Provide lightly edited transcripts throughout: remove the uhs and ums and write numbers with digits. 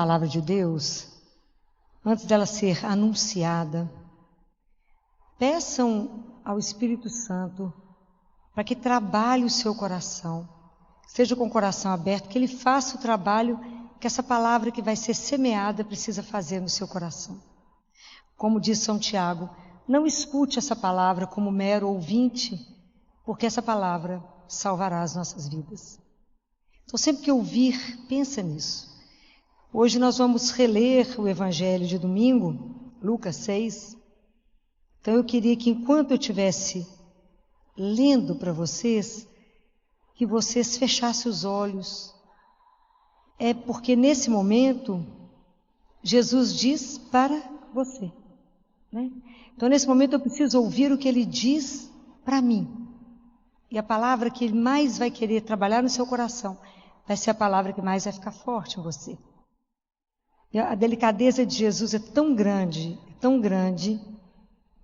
palavra de Deus, antes dela ser anunciada, peçam ao Espírito Santo para que trabalhe o seu coração, seja com o coração aberto, que ele faça o trabalho que essa palavra que vai ser semeada precisa fazer no seu coração. Como diz São Tiago, não escute essa palavra como mero ouvinte, porque essa palavra salvará as nossas vidas. Então, sempre que ouvir, pensa nisso. Hoje nós vamos reler o Evangelho de domingo, Lucas 6. Então, eu queria que enquanto eu estivesse lendo para vocês, que vocês fechassem os olhos. É porque nesse momento, Jesus diz para você, né? Então, nesse momento, eu preciso ouvir o que Ele diz para mim. E a palavra que Ele mais vai querer trabalhar no seu coração vai ser a palavra que mais vai ficar forte em você. E a delicadeza de Jesus é tão grande,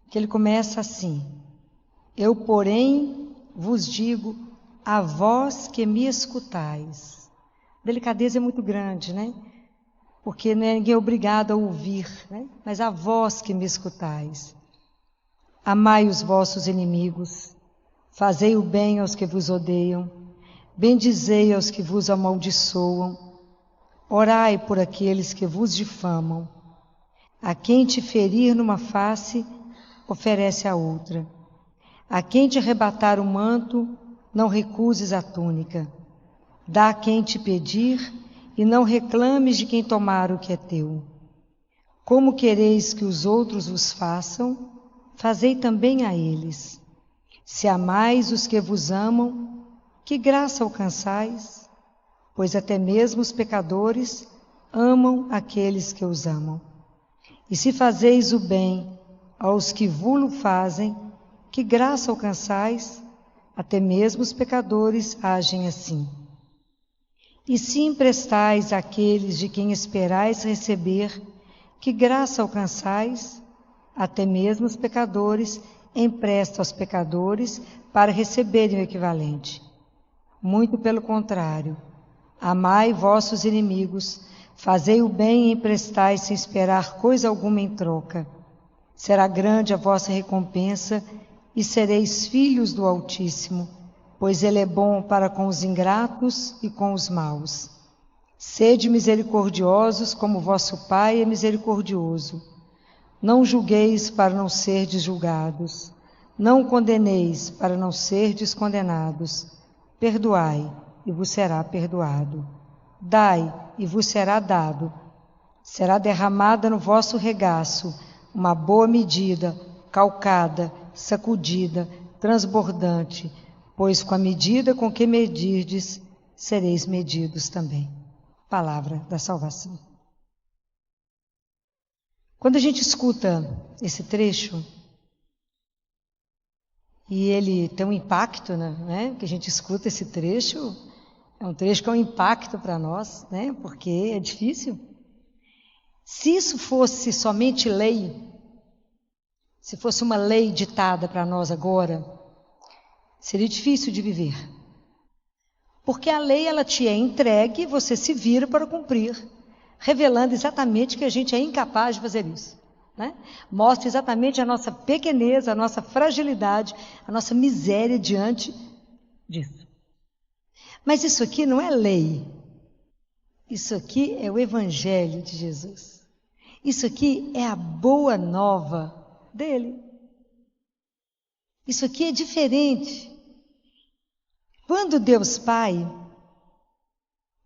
que Ele começa assim: eu, porém, vos digo, a vós que me escutais. A delicadeza é muito grande, né? Porque ninguém é obrigado a ouvir, né? Mas a vós que me escutais. Amai os vossos inimigos, fazei o bem aos que vos odeiam, bendizei aos que vos amaldiçoam, orai por aqueles que vos difamam. A quem te ferir numa face, oferece a outra. A quem te arrebatar o manto, não recuses a túnica. Dá a quem te pedir, e não reclames de quem tomar o que é teu. Como quereis que os outros vos façam, fazei também a eles. Se amais os que vos amam, que graça alcançais? Pois até mesmo os pecadores amam aqueles que os amam. E se fazeis o bem aos que vulo fazem, que graça alcançais? Até mesmo os pecadores agem assim. E se emprestais àqueles de quem esperais receber, que graça alcançais? Até mesmo os pecadores emprestam aos pecadores para receberem o equivalente. Muito pelo contrário, amai vossos inimigos, fazei o bem e emprestai sem esperar coisa alguma em troca. Será grande a vossa recompensa e sereis filhos do Altíssimo, pois Ele é bom para com os ingratos e com os maus. Sede misericordiosos como vosso Pai é misericordioso. Não julgueis para não serdes julgados. Não condeneis para não serdes condenados. Perdoai, e vos será perdoado. Dai, e vos será dado. Será derramada no vosso regaço uma boa medida, calcada, sacudida, transbordante, pois com a medida com que medirdes, sereis medidos também. Palavra da salvação. Quando a gente escuta esse trecho, e ele tem um impacto, né? Que a gente escuta esse trecho, é um trecho que é um impacto para nós, né? Porque é difícil. Se isso fosse somente lei, se fosse uma lei ditada para nós agora, seria difícil de viver. Porque a lei, ela te é entregue e você se vira para cumprir, revelando exatamente que a gente é incapaz de fazer isso, né? Mostra exatamente a nossa pequenez, a nossa fragilidade, a nossa miséria diante disso. Mas isso aqui não é lei. Isso aqui é o Evangelho de Jesus. Isso aqui é a boa nova dele. Isso aqui é diferente. Quando Deus Pai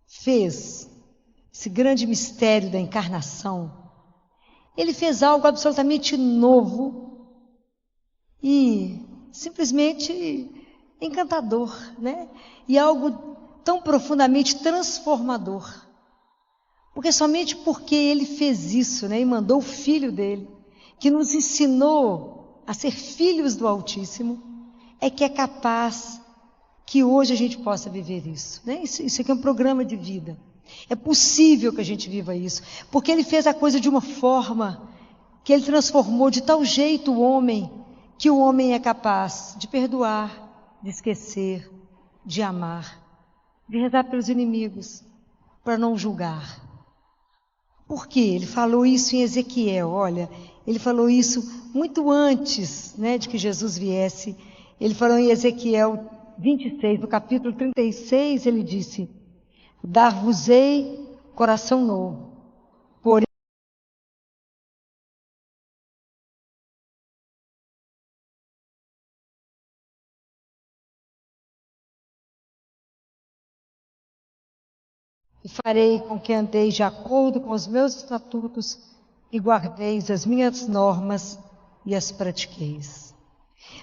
fez esse grande mistério da encarnação, Ele fez algo absolutamente novo e simplesmente encantador, né? E algo tão profundamente transformador. Porque somente porque Ele fez isso, né, e mandou o Filho dele, que nos ensinou a ser filhos do Altíssimo, é que é capaz que hoje a gente possa viver isso, né? Isso aqui é um programa de vida. É possível que a gente viva isso, porque Ele fez a coisa de uma forma que Ele transformou de tal jeito o homem, que o homem é capaz de perdoar, de esquecer, de amar, de rezar pelos inimigos, para não julgar. Por quê? Ele falou isso em Ezequiel, olha, ele falou isso muito antes, né, de que Jesus viesse. Ele falou em Ezequiel 26, no capítulo 36, ele disse: dar-vos-ei coração novo, porém e farei com que andeis de acordo com os meus estatutos e guardeis as minhas normas e as pratiqueis.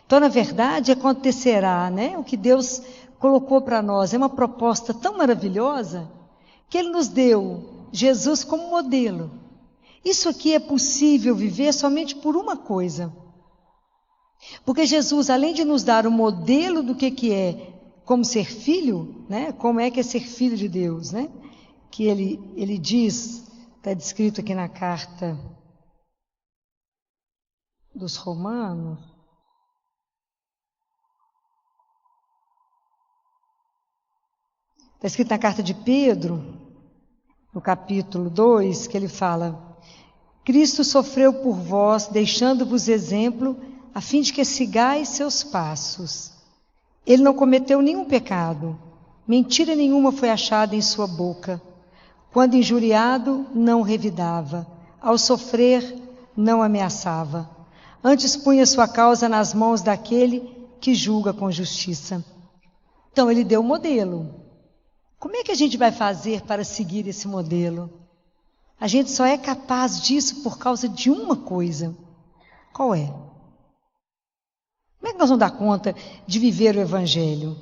Então, na verdade, acontecerá, né? O que Deus colocou para nós é uma proposta tão maravilhosa que Ele nos deu Jesus como modelo. Isso aqui é possível viver somente por uma coisa. Porque Jesus, além de nos dar o modelo do que é como ser filho, né? Como é que é ser filho de Deus, né? Que ele diz, está descrito aqui na carta dos Romanos. Está escrito na carta de Pedro, no capítulo 2, que ele fala: Cristo sofreu por vós, deixando-vos exemplo, a fim de que sigais seus passos. Ele não cometeu nenhum pecado, mentira nenhuma foi achada em sua boca. Quando injuriado, não revidava, ao sofrer, não ameaçava. Antes punha sua causa nas mãos daquele que julga com justiça. Então, ele deu o modelo. Como é que a gente vai fazer para seguir esse modelo? A gente só é capaz disso por causa de uma coisa. Qual é? Como é que nós vamos dar conta de viver o Evangelho?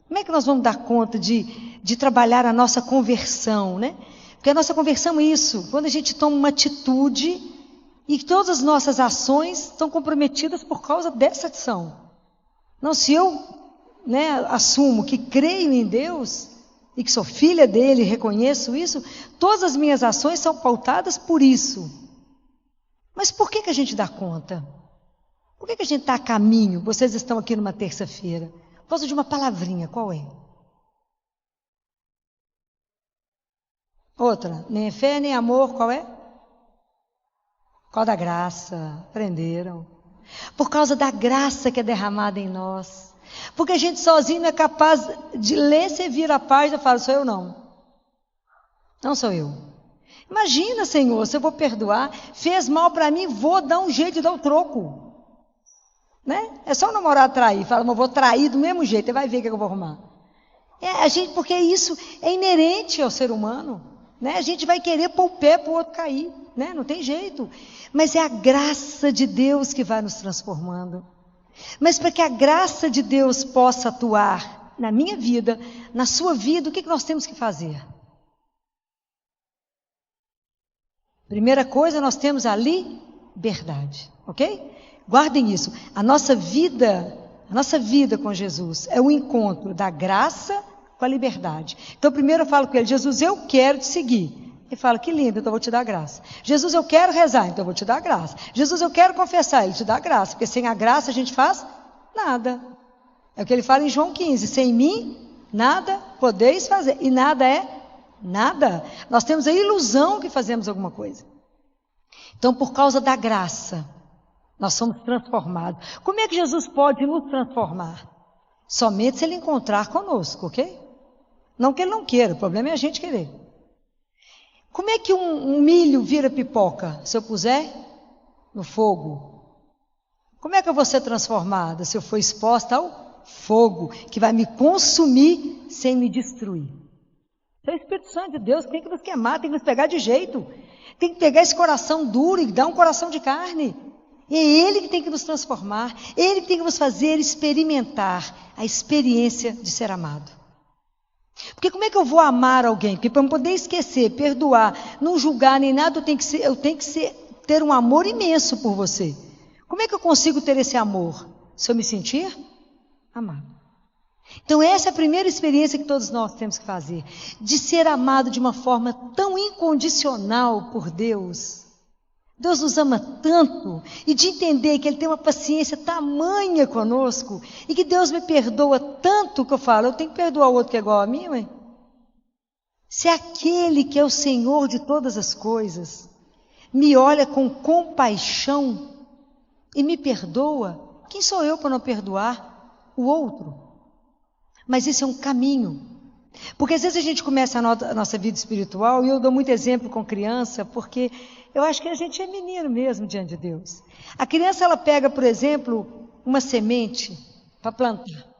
Como é que nós vamos dar conta de trabalhar a nossa conversão, né? Porque a nossa conversão é isso, quando a gente toma uma atitude e todas as nossas ações estão comprometidas por causa dessa ação. Não, se eu, né, assumo que creio em Deus e que sou filha dele, reconheço isso, todas as minhas ações são pautadas por isso. Mas por que a gente dá conta? Por que a gente está a caminho? Vocês estão aqui numa terça-feira. Por causa de uma palavrinha, qual é? Outra, nem fé, nem amor, qual é? Qual da graça? Aprenderam. Por causa da graça que é derramada em nós. Porque a gente sozinho não é capaz de ler, servir a paz. Eu falo, sou eu não. Não sou eu. Imagina, Senhor, se eu vou perdoar, fez mal para mim, vou dar um jeito de dar o troco. Né? É só o namorado trair. Fala, mas eu vou trair do mesmo jeito, ele vai ver o que eu vou arrumar. Porque isso é inerente ao ser humano. Né? A gente vai querer pôr o pé para o outro cair. Né? Não tem jeito. Mas é a graça de Deus que vai nos transformando. Mas para que a graça de Deus possa atuar na minha vida, na sua vida, o que nós temos que fazer? Primeira coisa, nós temos a liberdade, ok? Guardem isso. A nossa vida com Jesus é o encontro da graça com a liberdade. Então, primeiro eu falo com ele, Jesus, eu quero te seguir. Ele fala, que lindo, então eu vou te dar graça. Jesus, eu quero rezar, então eu vou te dar graça. Jesus, eu quero confessar, ele te dá graça. Porque sem a graça a gente faz nada. É o que ele fala em João 15, sem mim, nada podeis fazer. E nada é nada. Nós temos a ilusão que fazemos alguma coisa. Então, por causa da graça, nós somos transformados. Como é que Jesus pode nos transformar? Somente se ele encontrar conosco, ok? Não que ele não queira, o problema é a gente querer. Como é que um milho vira pipoca? Se eu puser no fogo. Como é que eu vou ser transformada se eu for exposta ao fogo, que vai me consumir sem me destruir? É o Espírito Santo de Deus que tem que nos queimar, tem que nos pegar de jeito. Tem que pegar esse coração duro e dar um coração de carne. É Ele que tem que nos transformar. Ele que tem que nos fazer experimentar a experiência de ser amado. Porque como é que eu vou amar alguém? Porque para eu poder esquecer, perdoar, não julgar nem nada, eu tenho que ter um amor imenso por você. Como é que eu consigo ter esse amor? Se eu me sentir amado. Então essa é a primeira experiência que todos nós temos que fazer. De ser amado de uma forma tão incondicional por Deus. Deus nos ama tanto, e de entender que Ele tem uma paciência tamanha conosco, e que Deus me perdoa tanto que eu falo, eu tenho que perdoar o outro que é igual a mim, ué? Se aquele que é o Senhor de todas as coisas me olha com compaixão e me perdoa, quem sou eu para não perdoar o outro? Mas isso é um caminho. Porque às vezes a gente começa a nossa vida espiritual, e eu dou muito exemplo com criança, porque eu acho que a gente é menino mesmo diante de Deus. A criança, ela pega, por exemplo, uma semente para plantar.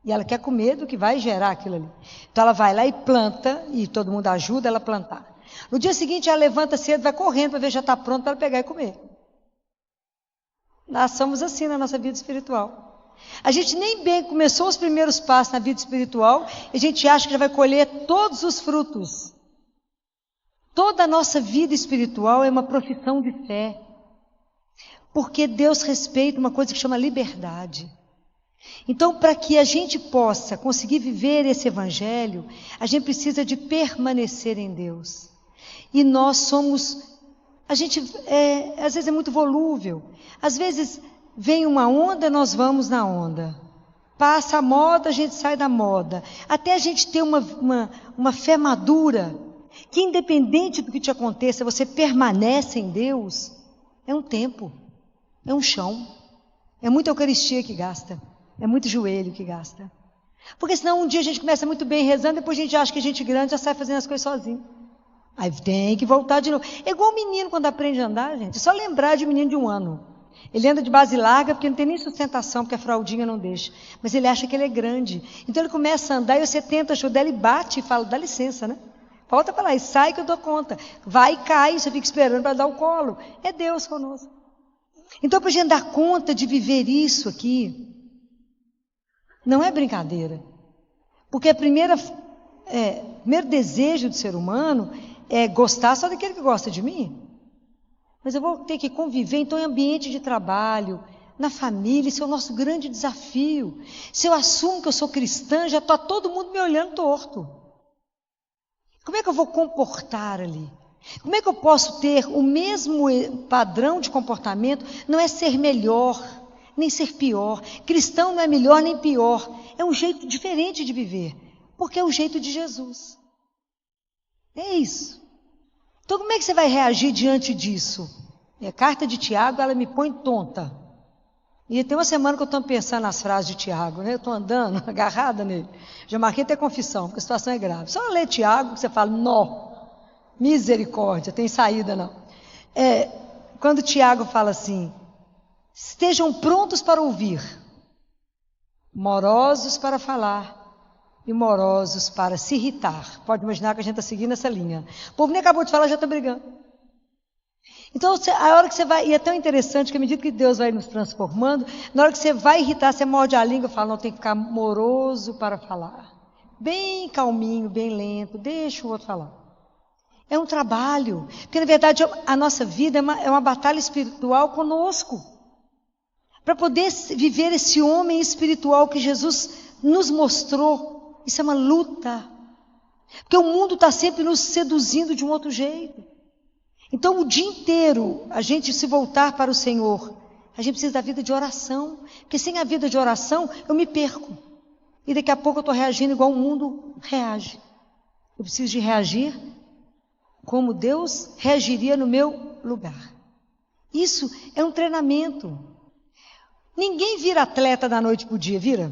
E ela quer comer do que vai gerar aquilo ali. Então ela vai lá e planta, e todo mundo ajuda ela a plantar. No dia seguinte ela levanta cedo, vai correndo para ver se já está pronto para ela pegar e comer. Nós somos assim na nossa vida espiritual. A gente nem bem começou os primeiros passos na vida espiritual, e a gente acha que já vai colher todos os frutos. Toda a nossa vida espiritual é uma profissão de fé. Porque Deus respeita uma coisa que chama liberdade. Então, para que a gente possa conseguir viver esse evangelho, a gente precisa de permanecer em Deus. E nós somos, às vezes é muito volúvel. Às vezes vem uma onda, nós vamos na onda. Passa a moda, a gente sai da moda. Até a gente ter uma fé madura, que independente do que te aconteça, você permanece em Deus, é um tempo, é um chão, é muita Eucaristia que gasta, é muito joelho que gasta. Porque senão um dia a gente começa muito bem rezando, depois a gente acha que a gente grande já sai fazendo as coisas sozinho. Aí tem que voltar de novo. É igual o menino quando aprende a andar, gente. É só lembrar de um menino de 1 ano. Ele anda de base larga porque não tem nem sustentação, porque a fraldinha não deixa. Mas ele acha que ele é grande. Então ele começa a andar e você tenta ajudar, ele bate e fala, dá licença, né? Volta para lá e sai que eu dou conta. Vai e cai, você fica esperando para dar o colo. É Deus conosco. Então, para a gente dar conta de viver isso aqui, não é brincadeira. Porque o primeiro desejo do ser humano é gostar só daquele que gosta de mim. Mas eu vou ter que conviver, então, em ambiente de trabalho, na família, isso é o nosso grande desafio. Se eu assumo que eu sou cristã, já está todo mundo me olhando torto. Como é que eu vou comportar ali? Como é que eu posso ter o mesmo padrão de comportamento? Não é ser melhor, nem ser pior. Cristão não é melhor nem pior. É um jeito diferente de viver, porque é o jeito de Jesus. É isso. Então, como é que você vai reagir diante disso? A carta de Tiago, ela me põe tonta. E tem uma semana que eu estou pensando nas frases de Tiago, né? Eu estou andando, agarrada nele. Já marquei até confissão, porque a situação é grave. Só ler Tiago, que você fala, nó, misericórdia, tem saída não. Quando Tiago fala assim, estejam prontos para ouvir, morosos para falar e morosos para se irritar. Pode imaginar que a gente está seguindo essa linha. O povo nem acabou de falar, já está brigando. Então, a hora que você vai, e é tão interessante que à medida que Deus vai nos transformando, na hora que você vai irritar, você morde a língua e fala, não, tem que ficar moroso para falar. Bem calminho, bem lento, deixa o outro falar. É um trabalho, porque na verdade a nossa vida é uma batalha espiritual conosco. Para poder viver esse homem espiritual que Jesus nos mostrou, isso é uma luta. Porque o mundo está sempre nos seduzindo de um outro jeito. Então, o dia inteiro, a gente se voltar para o Senhor, a gente precisa da vida de oração. Porque sem a vida de oração, eu me perco. E daqui a pouco eu estou reagindo igual o mundo reage. Eu preciso de reagir como Deus reagiria no meu lugar. Isso é um treinamento. Ninguém vira atleta da noite para o dia, vira?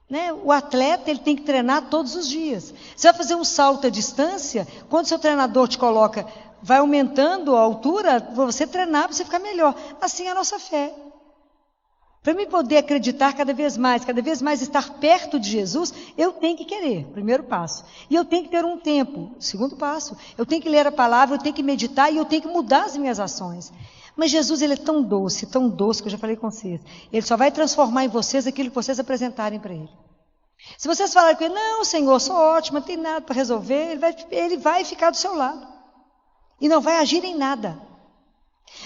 Né? O atleta ele tem que treinar todos os dias. Você vai fazer um salto à distância, quando seu treinador te coloca, vai aumentando a altura, para você treinar, para você ficar melhor. Assim é a nossa fé. Para mim poder acreditar cada vez mais estar perto de Jesus, eu tenho que querer, primeiro passo. E eu tenho que ter um tempo, segundo passo. Eu tenho que ler a palavra, eu tenho que meditar e eu tenho que mudar as minhas ações. Mas Jesus, ele é tão doce, que eu já falei com vocês. Ele só vai transformar em vocês aquilo que vocês apresentarem para ele. Se vocês falarem com ele, não, Senhor, sou ótima, não tem nada para resolver, ele vai ficar do seu lado. E não vai agir em nada.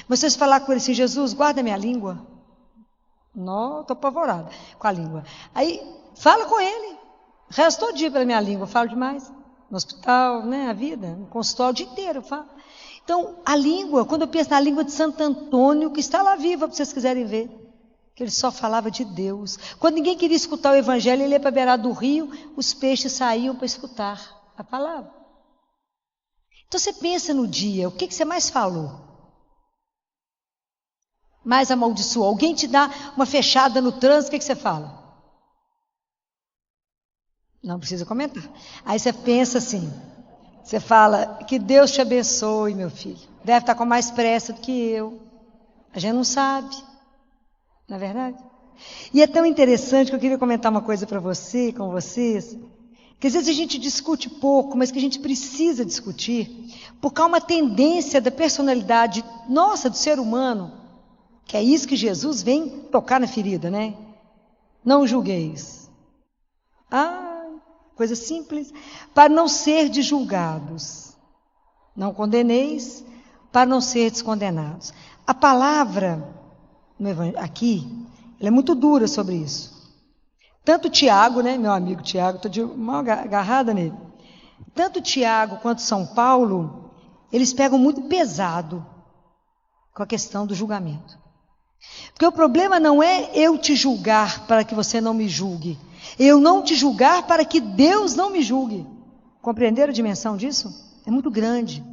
Mas vocês falar com ele assim, Jesus, guarda minha língua. Não, estou apavorada com a língua. Aí, fala com ele. Resto todo dia pela minha língua, eu falo demais. No hospital, né, a vida, no consultório, o dia inteiro eu falo. Então, a língua, quando eu penso na língua de Santo Antônio, que está lá viva, para vocês quiserem ver, que ele só falava de Deus. Quando ninguém queria escutar o evangelho, ele ia para a beirada do rio, os peixes saíam para escutar a palavra. Então você pensa no dia, o que você mais falou? Mais amaldiçoou. Alguém te dá uma fechada no trânsito, o que você fala? Não precisa comentar. Aí você pensa assim, você fala, que Deus te abençoe, meu filho. Deve estar com mais pressa do que eu. A gente não sabe, não é verdade? E é tão interessante que eu queria comentar uma coisa para você, com vocês, que às vezes a gente discute pouco, mas que a gente precisa discutir, porque há uma tendência da personalidade nossa, do ser humano, que é isso que Jesus vem tocar na ferida, né? Não julgueis. Coisa simples. Para não serdes julgados. Não condeneis, para não serdes condenados. A palavra aqui, ela é muito dura sobre isso. Tanto Tiago, né, meu amigo Tiago, estou de mal agarrada nele. Tanto Tiago quanto São Paulo, eles pegam muito pesado com a questão do julgamento. Porque o problema não é eu te julgar para que você não me julgue. Eu não te julgar para que Deus não me julgue. Compreenderam a dimensão disso? É muito grande.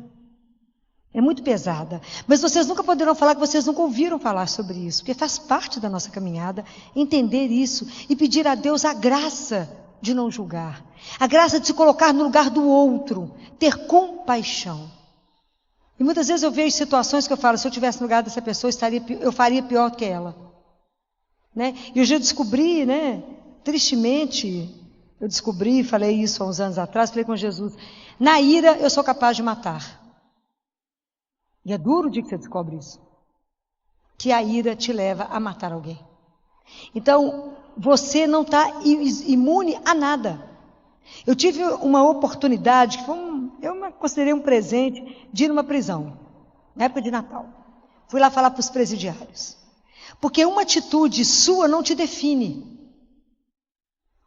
É muito pesada. Mas vocês nunca poderão falar que vocês nunca ouviram falar sobre isso. Porque faz parte da nossa caminhada entender isso e pedir a Deus a graça de não julgar. A graça de se colocar no lugar do outro. Ter compaixão. E muitas vezes eu vejo situações que eu falo, se eu estivesse no lugar dessa pessoa, eu faria pior do que ela. Né? E eu já descobri, né, tristemente, eu descobri, falei isso há uns anos atrás, falei com Jesus, na ira eu sou capaz de matar. E é duro o dia que você descobre isso. Que a ira te leva a matar alguém. Então, você não está imune a nada. Eu tive uma oportunidade, que eu considerei um presente, de ir numa prisão, na época de Natal. Fui lá falar para os presidiários. Porque uma atitude sua não te define.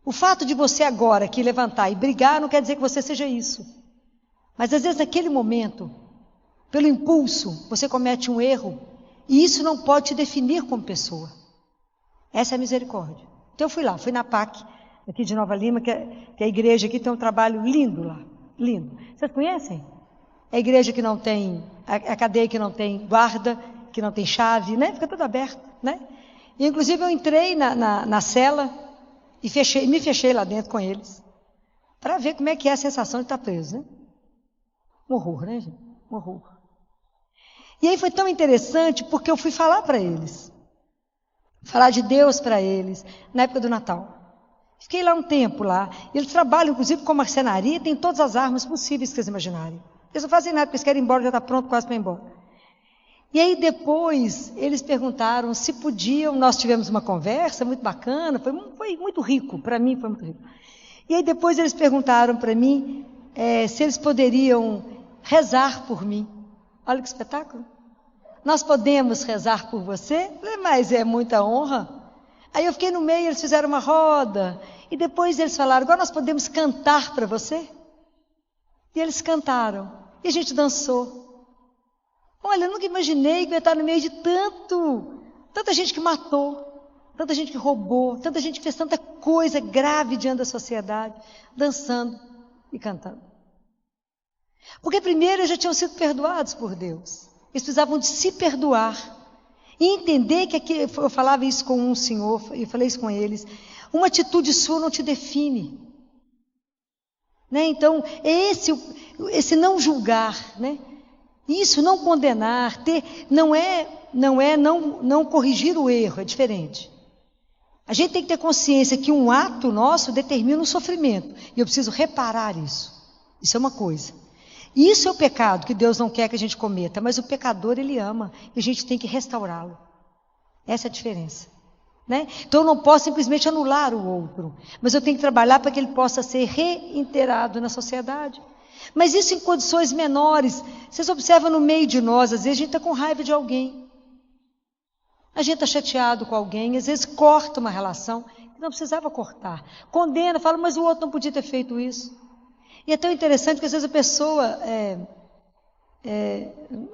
O fato de você agora aqui levantar e brigar não quer dizer que você seja isso. Mas às vezes naquele momento, pelo impulso, você comete um erro e isso não pode te definir como pessoa. Essa é a misericórdia. Então eu fui lá, fui na PAC, aqui de Nova Lima, que a igreja aqui tem um trabalho lindo lá, lindo. Vocês conhecem? É a igreja que não tem, a cadeia que não tem guarda, que não tem chave, né? Fica tudo aberto, né? E inclusive eu entrei na cela e me fechei lá dentro com eles, para ver como é que é a sensação de estar preso, né? Um horror, né, gente? Um horror. E aí foi tão interessante porque eu fui falar para eles, falar de Deus para eles, na época do Natal. Fiquei lá um tempo lá, e eles trabalham inclusive com marcenaria, tem todas as armas possíveis que vocês imaginarem. Eles não fazem nada, porque eles querem ir embora, já está pronto quase para ir embora. E aí depois eles perguntaram se podiam, nós tivemos uma conversa muito bacana, foi muito rico, para mim foi muito rico. E aí depois eles perguntaram para mim se eles poderiam rezar por mim. Olha que espetáculo. Nós podemos rezar por você? Falei, mas é muita honra. Aí eu fiquei no meio, eles fizeram uma roda. E depois eles falaram, agora nós podemos cantar para você? E eles cantaram. E a gente dançou. Olha, eu nunca imaginei que eu ia estar no meio de tanta gente que matou, tanta gente que roubou, tanta gente que fez tanta coisa grave diante da sociedade, dançando e cantando. Porque primeiro eles já tinham sido perdoados por Deus. Eles precisavam de se perdoar. E entender que aqui, eu falava isso com um senhor, e falei isso com eles, uma atitude sua não te define. Né? Então, esse não julgar, né? Isso, não condenar, não corrigir o erro, é diferente. A gente tem que ter consciência que um ato nosso determina um sofrimento. E eu preciso reparar isso. Isso é uma coisa. Isso é o pecado que Deus não quer que a gente cometa, mas o pecador Ele ama e a gente tem que restaurá-lo. Essa é a diferença. Né? Então eu não posso simplesmente anular o outro, mas eu tenho que trabalhar para que ele possa ser reintegrado na sociedade. Mas isso em condições menores. Vocês observam no meio de nós, às vezes a gente está com raiva de alguém. A gente está chateado com alguém, às vezes corta uma relação que não precisava cortar. Condena, fala, mas o outro não podia ter feito isso. E é tão interessante que às vezes a pessoa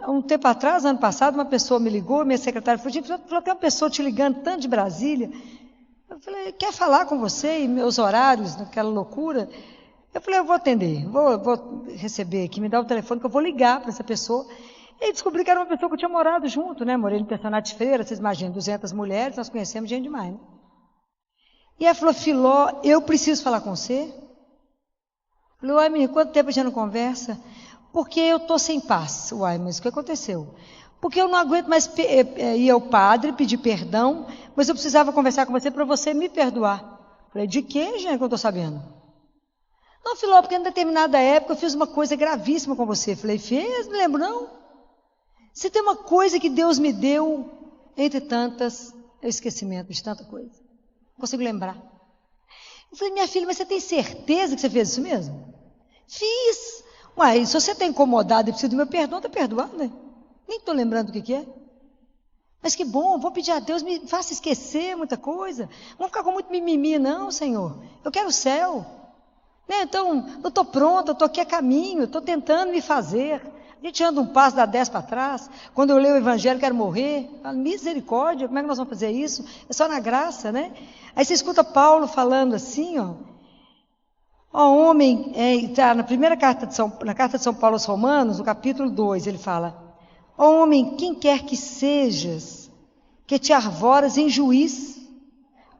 Há um tempo atrás, ano passado, uma pessoa me ligou, minha secretária falou, gente, tem uma pessoa te ligando tanto de Brasília. Eu falei, quer falar com você? E meus horários, naquela loucura. Eu falei, eu vou atender, vou receber aqui, me dá o telefone que eu vou ligar para essa pessoa. E descobri que era uma pessoa que eu tinha morado junto, né? Morei no Pensionato de Freira, vocês imaginam, 200 mulheres, nós conhecemos gente demais, né? E ela falou, Filó, eu preciso falar com você. Eu falei, uai, menina, quanto tempo a gente não conversa? Porque eu estou sem paz. Uai, mas o que aconteceu? Porque eu não aguento mais ir ao padre, pedir perdão, mas eu precisava conversar com você para você me perdoar. Eu falei, de que, gente, que eu não estou sabendo? Não, Filó, porque em determinada época eu fiz uma coisa gravíssima com você. Eu falei, fez? Não lembro, não. Se tem uma coisa que Deus me deu, entre tantas, é o esquecimento de tanta coisa. Não consigo lembrar. Eu falei, minha filha, mas você tem certeza que você fez isso mesmo? Fiz. Uai, se você está incomodado e precisa do meu perdão, está perdoado, né? Nem estou lembrando o que é. Mas que bom, vou pedir a Deus, me faça esquecer muita coisa. Não ficar com muito mimimi, não, Senhor. Eu quero o céu. Né? Então, eu estou pronta, eu estou aqui a caminho, estou tentando me fazer. A gente anda um passo, dá 10 para trás. Quando eu leio o Evangelho, quero morrer. Falo, misericórdia, como é que nós vamos fazer isso? É só na graça, né? Aí você escuta Paulo falando assim, ó homem, tá na primeira carta na carta de São Paulo aos Romanos, no capítulo 2, ele fala, ó homem, quem quer que sejas, que te arvoras em juiz,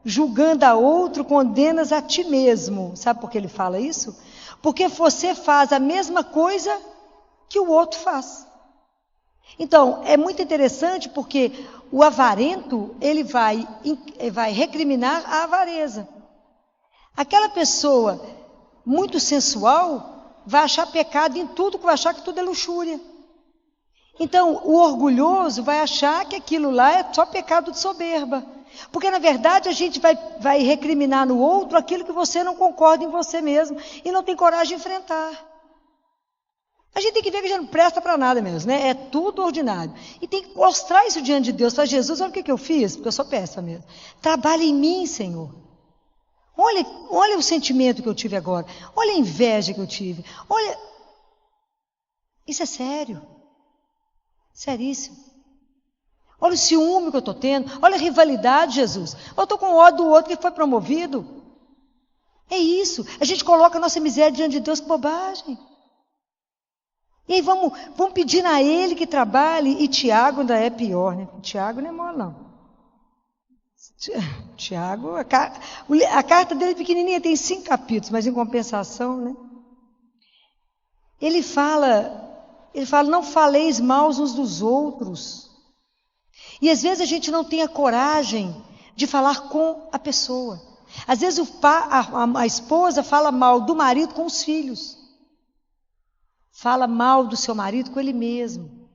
julgando a outro, condenas a ti mesmo. Sabe por que ele fala isso? Porque você faz a mesma coisa que o outro faz. Então, é muito interessante porque o avarento, ele vai recriminar a avareza. Aquela pessoa muito sensual vai achar pecado em tudo, que vai achar que tudo é luxúria. Então, o orgulhoso vai achar que aquilo lá é só pecado de soberba. Porque, na verdade, a gente vai recriminar no outro aquilo que você não concorda em você mesmo e não tem coragem de enfrentar. A gente tem que ver que já não presta para nada mesmo, né? É tudo ordinário. E tem que mostrar isso diante de Deus. Para Jesus, olha o que eu fiz, porque eu sou péssima mesmo. Trabalha em mim, Senhor. Olha o sentimento que eu tive agora. Olha a inveja que eu tive. Olha. Isso é sério. Seríssimo. Olha o ciúme que eu estou tendo. Olha a rivalidade, Jesus. Eu estou com ódio do outro que foi promovido. É isso. A gente coloca a nossa miséria diante de Deus, que bobagem. E aí vamos pedir a Ele que trabalhe. E Tiago ainda é pior, né? Tiago não é mole, não. Tiago, a carta dele é pequenininha, tem 5 capítulos, mas em compensação, né? Ele fala, não faleis mal uns dos outros. E às vezes a gente não tem a coragem de falar com a pessoa. Às vezes a esposa fala mal do marido com os filhos. Fala mal do seu marido com ele mesmo.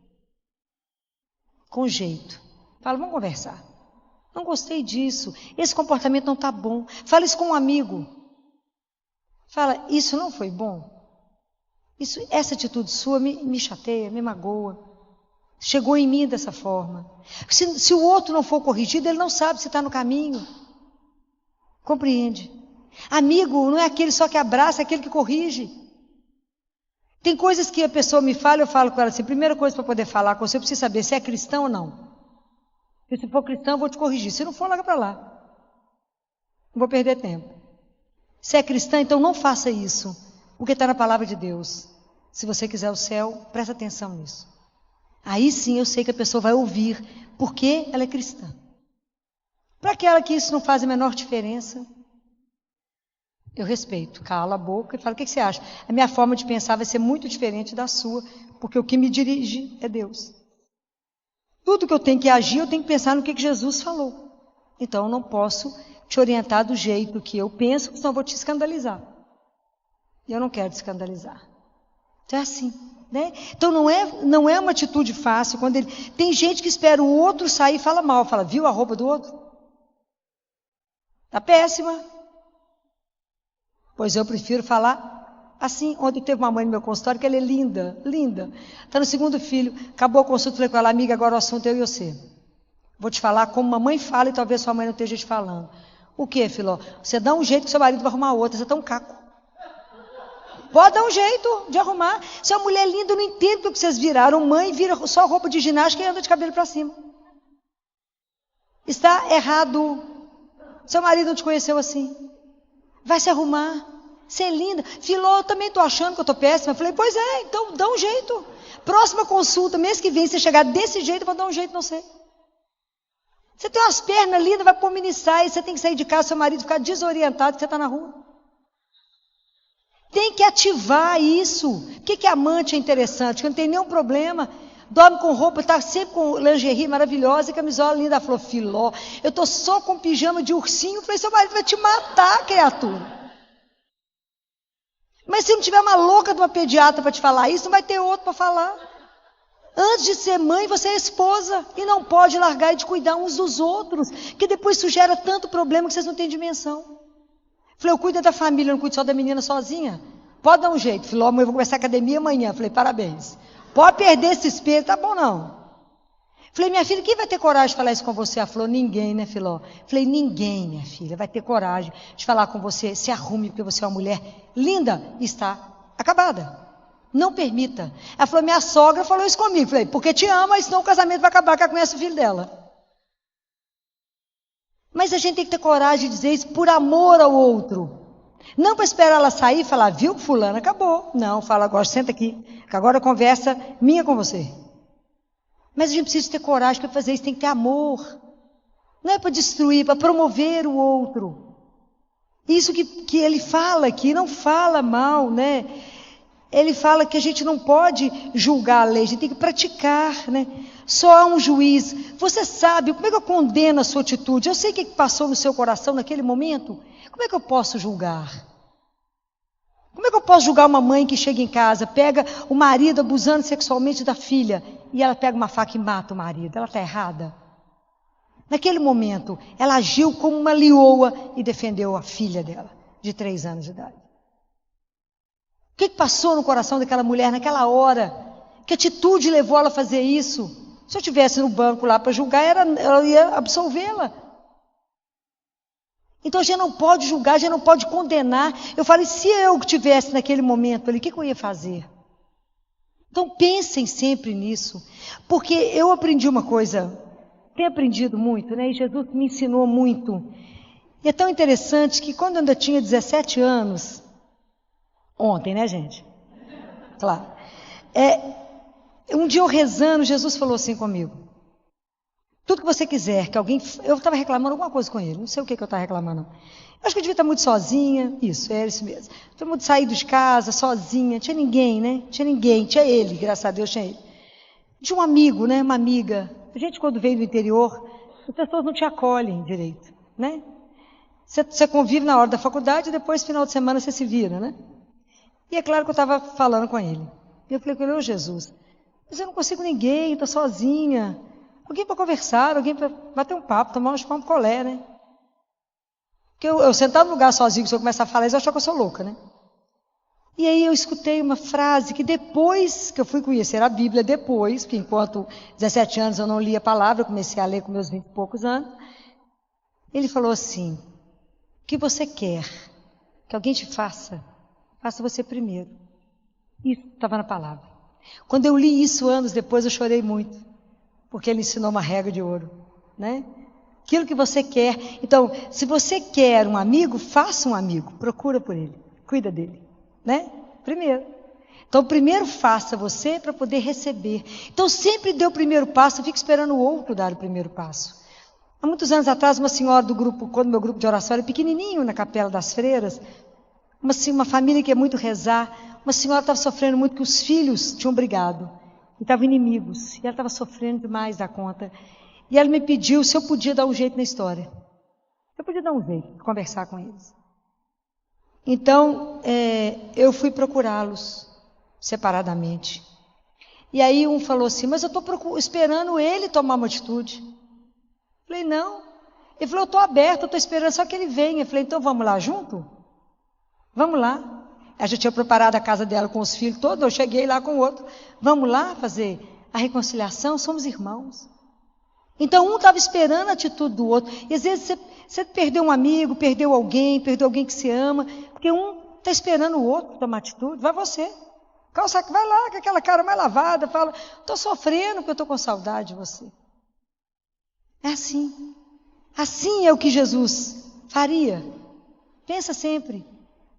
Com jeito. Fala, vamos conversar. Não gostei disso. Esse comportamento não está bom. Fala isso com um amigo. Fala, isso não foi bom. Essa atitude sua me chateia, me magoa. Chegou em mim dessa forma. Se o outro não for corrigido, ele não sabe se está no caminho. Compreende? Amigo não é aquele só que abraça, é aquele que corrige. Tem coisas que a pessoa me fala, eu falo com ela assim, primeira coisa para poder falar com você, eu preciso saber se é cristão ou não. Porque se for cristão, eu vou te corrigir. Se não for, larga para lá. Não vou perder tempo. Se é cristã, então não faça isso. O que está na palavra de Deus. Se você quiser o céu, presta atenção nisso. Aí sim eu sei que a pessoa vai ouvir, porque ela é cristã. Para aquela que isso não faz a menor diferença, eu respeito, calo a boca e falo, o que você acha? A minha forma de pensar vai ser muito diferente da sua, porque o que me dirige é Deus. Tudo que eu tenho que agir, eu tenho que pensar no que Jesus falou. Então eu não posso te orientar do jeito que eu penso, senão eu vou te escandalizar. E eu não quero te escandalizar. Então é assim, né? Então não é uma atitude fácil. Tem gente que espera o outro sair e fala mal, fala, viu a roupa do outro? Está péssima. Pois eu prefiro falar assim. Ontem teve uma mãe no meu consultório que ela é linda, linda. Está no 2º filho, acabou a consulta, falei com ela, amiga, agora o assunto é eu e você. Vou te falar como mamãe fala e talvez sua mãe não esteja te falando. O que, Filó? Você dá um jeito que seu marido vai arrumar outra, você está um caco. Pode dar um jeito de arrumar. Se é uma mulher linda, eu não entendo porque vocês viraram mãe e viram só roupa de ginástica e anda de cabelo para cima. Está errado. Seu marido não te conheceu assim. Vai se arrumar. Você é linda. Filó, eu também estou achando que eu estou péssima. Eu falei, pois é, então dá um jeito. Próxima consulta, mês que vem, se chegar desse jeito, eu vou dar um jeito, não sei. Você tem umas pernas lindas, vai pôr mini saia, você tem que sair de casa, seu marido ficar desorientado, que você está na rua. Tem que ativar isso. O que amante é interessante? Que não tem nenhum problema. Dorme com roupa, está sempre com lingerie maravilhosa e camisola linda. Ela falou, Filó, eu estou só com pijama de ursinho. Eu falei, seu marido vai te matar, criatura. Mas se não tiver uma louca de uma pediatra para te falar isso, não vai ter outro para falar. Antes de ser mãe, você é esposa e não pode largar de cuidar uns dos outros, que depois isso gera tanto problema que vocês não têm dimensão. Falei, eu cuido da família, eu não cuido só da menina sozinha. Pode dar um jeito. Falei, eu vou começar a academia amanhã. Falei, parabéns. Pode perder esse espelho, tá bom não. Falei, minha filha, quem vai ter coragem de falar isso com você? Ela falou, ninguém, né, Filó? Falei, ninguém, minha filha, vai ter coragem de falar com você. Se arrume, porque você é uma mulher linda e está acabada. Não permita. Ela falou, minha sogra falou isso comigo. Falei, porque te ama, senão o casamento vai acabar, que ela conhece o filho dela. Mas a gente tem que ter coragem de dizer isso por amor ao outro. Não para esperar ela sair e falar, viu que fulano acabou. Não, fala agora, senta aqui, que agora a conversa minha com você. Mas a gente precisa ter coragem para fazer isso, tem que ter amor. Não é para destruir, para promover o outro. Isso que ele fala aqui, não fala mal, né? Ele fala que a gente não pode julgar a lei, a gente tem que praticar, né? Só há um juiz. Você sabe, como é que eu condeno a sua atitude? Eu sei o que passou no seu coração naquele momento. Como é que eu posso julgar? Como é que eu posso julgar uma mãe que chega em casa, pega o marido abusando sexualmente da filha, e ela pega uma faca e mata o marido? Ela está errada? Naquele momento, ela agiu como uma leoa e defendeu a filha dela, de 3 anos de idade. O que passou no coração daquela mulher naquela hora? Que atitude levou ela a fazer isso? Se eu estivesse no banco lá para julgar, ela ia absolvê-la. Então a gente não pode julgar, a gente não pode condenar. Eu falei, se eu estivesse naquele momento ali, o que eu ia fazer? Então pensem sempre nisso. Porque eu aprendi uma coisa, tenho aprendido muito, né? E Jesus me ensinou muito. E é tão interessante que quando eu ainda tinha 17 anos, ontem, né, gente? Claro. Um dia eu rezando, Jesus falou assim comigo. Tudo que você quiser, que alguém... Eu estava reclamando alguma coisa com ele, não sei o que eu estava reclamando, não. Eu acho que eu devia estar muito sozinha, isso mesmo. Todo mundo saído de casa, sozinha, tinha ninguém, né? Tinha ninguém, tinha ele, graças a Deus tinha ele. Tinha um amigo, né, uma amiga. A gente quando veio do interior, as pessoas não te acolhem direito, né? Você convive na hora da faculdade e depois, final de semana, você se vira, né? E é claro que eu estava falando com ele. E eu falei com ele, ô Jesus, mas eu não consigo ninguém, estou sozinha. Alguém para conversar, alguém para bater um papo, tomar um colé, né? Porque eu sentar no lugar sozinho, se eu começar a falar isso, eu acho que eu sou louca, né? E aí eu escutei uma frase que depois que eu fui conhecer a Bíblia, depois, porque enquanto 17 anos eu não lia a palavra, eu comecei a ler com meus 20 e poucos anos, ele falou assim, o que você quer que alguém te faça, faça você primeiro. Isso estava na palavra. Quando eu li isso anos depois, eu chorei muito. Porque ele ensinou uma regra de ouro, né? Aquilo que você quer. Então, se você quer um amigo, faça um amigo. Procura por ele. Cuida dele, né? Primeiro. Então, primeiro faça você para poder receber. Então, sempre dê o primeiro passo, fique esperando o outro dar o primeiro passo. Há muitos anos atrás, uma senhora do grupo, quando meu grupo de oração era pequenininho, na Capela das Freiras, uma família que é muito rezar, uma senhora estava sofrendo muito que os filhos tinham brigado. E estavam inimigos, e ela estava sofrendo demais da conta. E ela me pediu se eu podia dar um jeito na história. Eu podia dar um jeito, conversar com eles. Então, eu fui procurá-los separadamente. E aí um falou assim, mas eu estou esperando ele tomar uma atitude. Eu falei, não. Ele falou, eu estou aberto, eu estou esperando só que ele venha. Eu falei, então vamos lá junto? Vamos lá. Ela já tinha preparado a casa dela com os filhos todos, eu cheguei lá com o outro. Vamos lá fazer a reconciliação, somos irmãos. Então um estava esperando a atitude do outro. E às vezes você perdeu um amigo, perdeu alguém que se ama, porque um Está esperando o outro tomar atitude? Vai você. Vai lá com aquela cara mais lavada, fala, estou sofrendo porque eu estou com saudade de você. É assim. Assim é o que Jesus faria. Pensa sempre.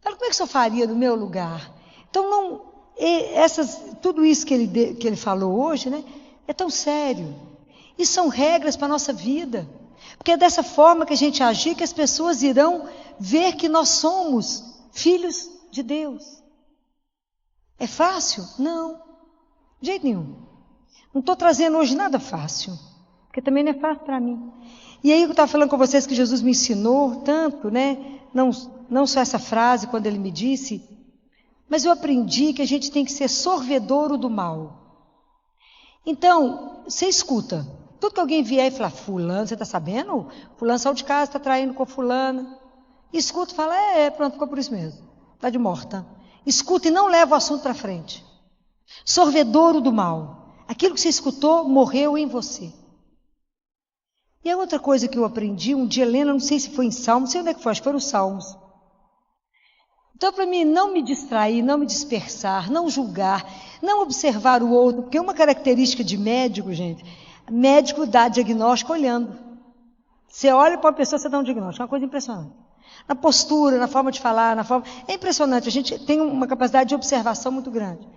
Fala, como é que o senhor faria no meu lugar? Então, tudo isso que ele falou hoje, né, é tão sério. E são regras para a nossa vida. Porque é dessa forma que a gente agir que as pessoas irão ver que nós somos filhos de Deus. É fácil? Não. De jeito nenhum. Não estou trazendo hoje nada fácil. Porque também não é fácil para mim. E aí eu estava falando com vocês que Jesus me ensinou tanto, né? Não só essa frase quando ele me disse, mas eu aprendi que a gente tem que ser sorvedouro do mal. Então, você escuta. Tudo que alguém vier e falar, fulano, você está sabendo? Fulano saiu de casa, está traindo com fulana. Escuta e fala, pronto, ficou por isso mesmo. Está de morta. Escuta e não leva o assunto para frente. Sorvedouro do mal. Aquilo que você escutou morreu em você. E a outra coisa que eu aprendi, um dia, Helena, não sei se foi em Salmos, não sei onde é que foi, acho que foi nos Salmos. Então, para mim, não me distrair, não me dispersar, não julgar, não observar o outro, porque uma característica de médico, gente, médico dá diagnóstico olhando. Você olha para uma pessoa, você dá um diagnóstico, é uma coisa impressionante. Na postura, na forma de falar, é impressionante, a gente tem uma capacidade de observação muito grande.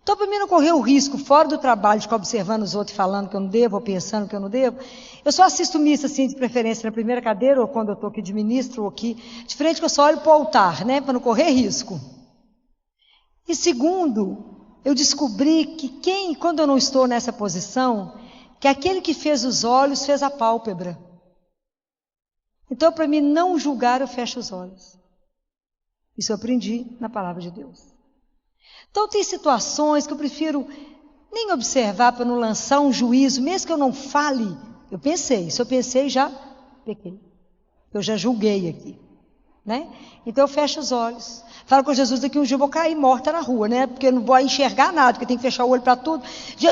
Então, para mim não correr o risco, fora do trabalho, de ficar observando os outros, falando que eu não devo, ou pensando que eu não devo, eu só assisto missa, assim, de preferência na primeira cadeira, ou quando eu estou aqui de ministro, ou aqui, de frente que eu só olho para o altar, né, para não correr risco. E segundo, eu descobri que quando eu não estou nessa posição, que aquele que fez os olhos, fez a pálpebra. Então, para mim não julgar, eu fecho os olhos. Isso eu aprendi na palavra de Deus. Então, tem situações que eu prefiro nem observar para não lançar um juízo, mesmo que eu não fale. Eu pensei, se eu pensei, já pequei. Eu já julguei aqui, né? Então, eu fecho os olhos. Falo com Jesus, daqui um dia eu vou cair morta na rua, né? Porque eu não vou enxergar nada, porque tem que fechar o olho para tudo.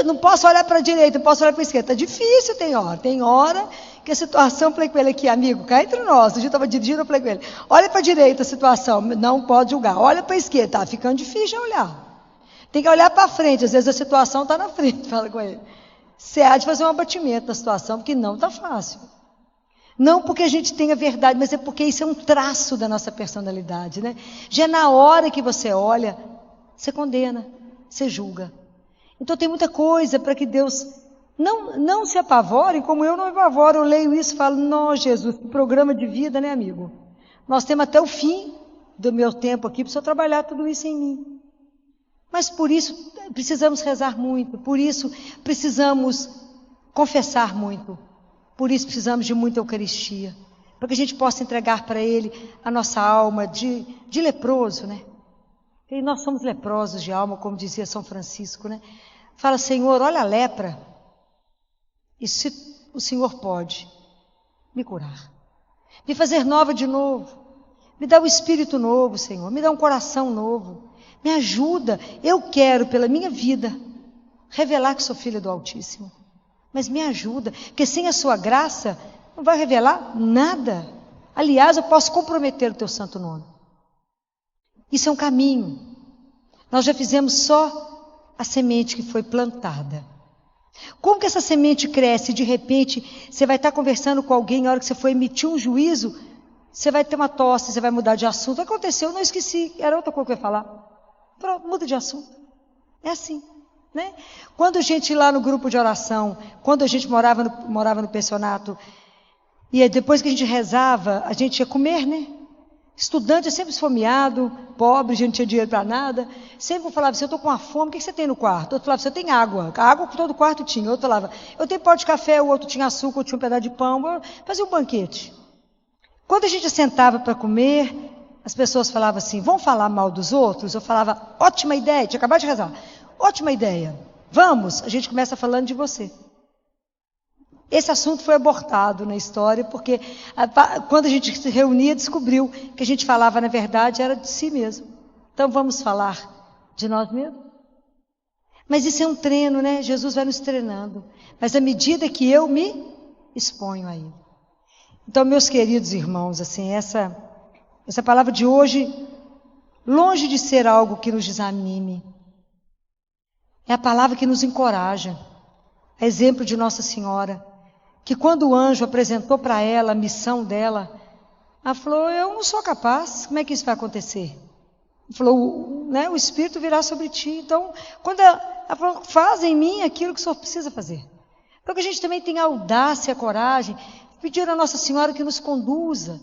Não posso olhar para a direita, não posso olhar para a esquerda. Está difícil, tem hora. Tem hora que a situação, eu falei com ele aqui, amigo, cá entre nós. Um dia eu estava dirigindo, eu falei com ele, olha para a direita a situação, não pode julgar. Olha para a esquerda, está ficando difícil de olhar. Tem que olhar para frente, às vezes a situação está na frente, fala com ele. Você há de fazer um abatimento na situação, porque não está fácil. Não porque a gente tenha verdade, mas é porque isso é um traço da nossa personalidade, né? Já na hora que você olha, você condena, você julga. Então tem muita coisa para que Deus não se apavore, como eu não me apavoro. Eu leio isso e falo, não, Jesus, que programa de vida, né, amigo? Nós temos até o fim do meu tempo aqui para o Senhor trabalhar tudo isso em mim. Mas por isso precisamos rezar muito, por isso precisamos confessar muito, por isso precisamos de muita Eucaristia, para que a gente possa entregar para Ele a nossa alma de leproso, né? E nós somos leprosos de alma, como dizia São Francisco, né? Fala, Senhor, olha a lepra, e se o Senhor pode me curar, me fazer nova de novo, me dá um espírito novo, Senhor, me dá um coração novo. Me ajuda, eu quero pela minha vida revelar que sou filha do Altíssimo. Mas me ajuda, porque sem a sua graça não vai revelar nada. Aliás, eu posso comprometer o teu santo nome. Isso é um caminho. Nós já fizemos só a semente que foi plantada. Como que essa semente cresce? De repente, você vai estar conversando com alguém, na hora que você for emitir um juízo, você vai ter uma tosse, você vai mudar de assunto. Aconteceu, não esqueci, era outra coisa que eu ia falar. Pronto, muda de assunto. É assim, né? Quando a gente lá no grupo de oração, quando a gente morava no pensionato, e depois que a gente rezava, a gente ia comer, né? Estudante é sempre esfomeado, pobre, a gente não tinha dinheiro para nada. Sempre falava assim, eu estou com uma fome, o que você tem no quarto? Outro falava, você tem água. A água que todo quarto tinha. Outro falava, eu tenho pó de café, o outro tinha açúcar, outro tinha um pedaço de pão. Fazia um banquete. Quando a gente sentava para comer, as pessoas falavam assim, vão falar mal dos outros? Eu falava, ótima ideia, tinha acabado de rezar. Ótima ideia, vamos, a gente começa falando de você. Esse assunto foi abortado na história, porque quando a gente se reunia, descobriu que a gente falava, na verdade, era de si mesmo. Então vamos falar de nós mesmos? Mas isso é um treino, né? Jesus vai nos treinando. Mas à medida que eu me exponho a Ele. Então, meus queridos irmãos, assim, essa palavra de hoje, longe de ser algo que nos desanime. É a palavra que nos encoraja. É exemplo de Nossa Senhora, que quando o anjo apresentou para ela a missão dela, ela falou, eu não sou capaz, como é que isso vai acontecer? Ele falou, o Espírito virá sobre ti. Então, quando ela falou, faz em mim aquilo que o Senhor precisa fazer. Então, que a gente também tenha a audácia, a coragem, pedir a Nossa Senhora que nos conduza,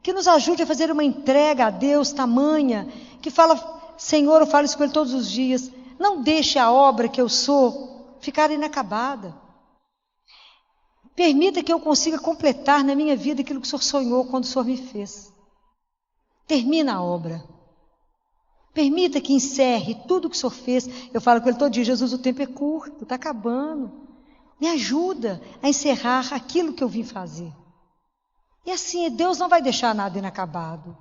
que nos ajude a fazer uma entrega a Deus tamanha, que fala, Senhor, eu falo isso com Ele todos os dias, não deixe a obra que eu sou ficar inacabada. Permita que eu consiga completar na minha vida aquilo que o Senhor sonhou quando o Senhor me fez. Termina a obra. Permita que encerre tudo que o Senhor fez. Eu falo com Ele todo dia, Jesus, o tempo é curto, está acabando. Me ajuda a encerrar aquilo que eu vim fazer. E assim, Deus não vai deixar nada inacabado,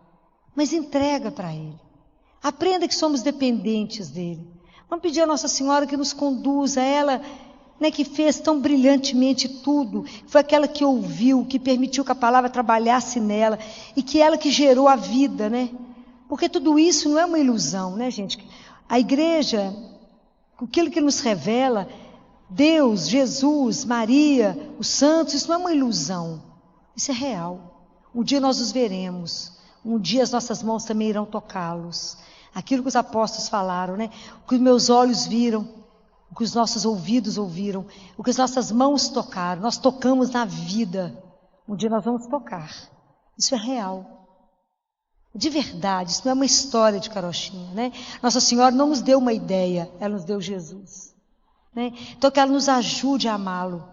mas entrega para Ele. Aprenda que somos dependentes dEle. Vamos pedir a Nossa Senhora que nos conduza, ela que fez tão brilhantemente tudo, foi aquela que ouviu, que permitiu que a palavra trabalhasse nela, e que ela que gerou a vida, Porque tudo isso não é uma ilusão, gente? A igreja, aquilo que nos revela, Deus, Jesus, Maria, os santos, isso não é uma ilusão, isso é real. Um dia nós os veremos, um dia as nossas mãos também irão tocá-los. Aquilo que os apóstolos falaram, o que os meus olhos viram, o que os nossos ouvidos ouviram, o que as nossas mãos tocaram, nós tocamos na vida. Um dia nós vamos tocar. Isso é real. De verdade, isso não é uma história de carochinha, Nossa Senhora não nos deu uma ideia, ela nos deu Jesus. Então que ela nos ajude a amá-lo.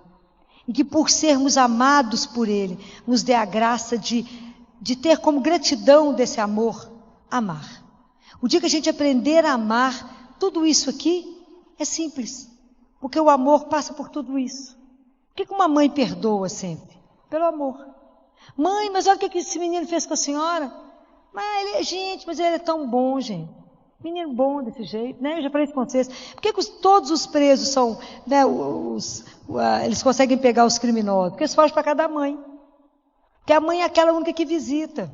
E que por sermos amados por Ele, nos dê a graça de ter como gratidão desse amor, amar. O dia que a gente aprender a amar, tudo isso aqui é simples, porque o amor passa por tudo isso. Por que uma mãe perdoa sempre? Pelo amor. Mãe, mas olha o que esse menino fez com a senhora. Mas ele é tão bom, gente. Menino bom desse jeito, Eu já falei isso com vocês. Por que todos os presos são, eles conseguem pegar os criminosos? Porque eles fogem para casa da mãe. Porque a mãe é aquela única que visita.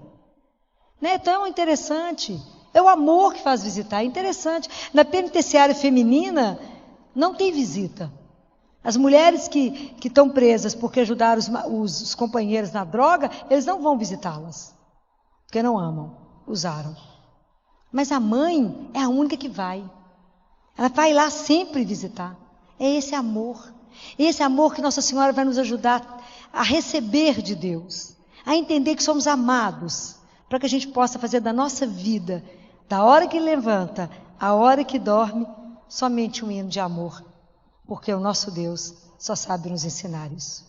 Então é interessante. É o amor que faz visitar, é interessante. Na penitenciária feminina, não tem visita. As mulheres que estão presas porque ajudaram os companheiros na droga, eles não vão visitá-las, porque não amam, usaram. Mas a mãe é a única que vai. Ela vai lá sempre visitar. É esse amor que Nossa Senhora vai nos ajudar a receber de Deus, a entender que somos amados, para que a gente possa fazer da nossa vida, da hora que levanta, a hora que dorme, somente um hino de amor, porque o nosso Deus só sabe nos ensinar isso.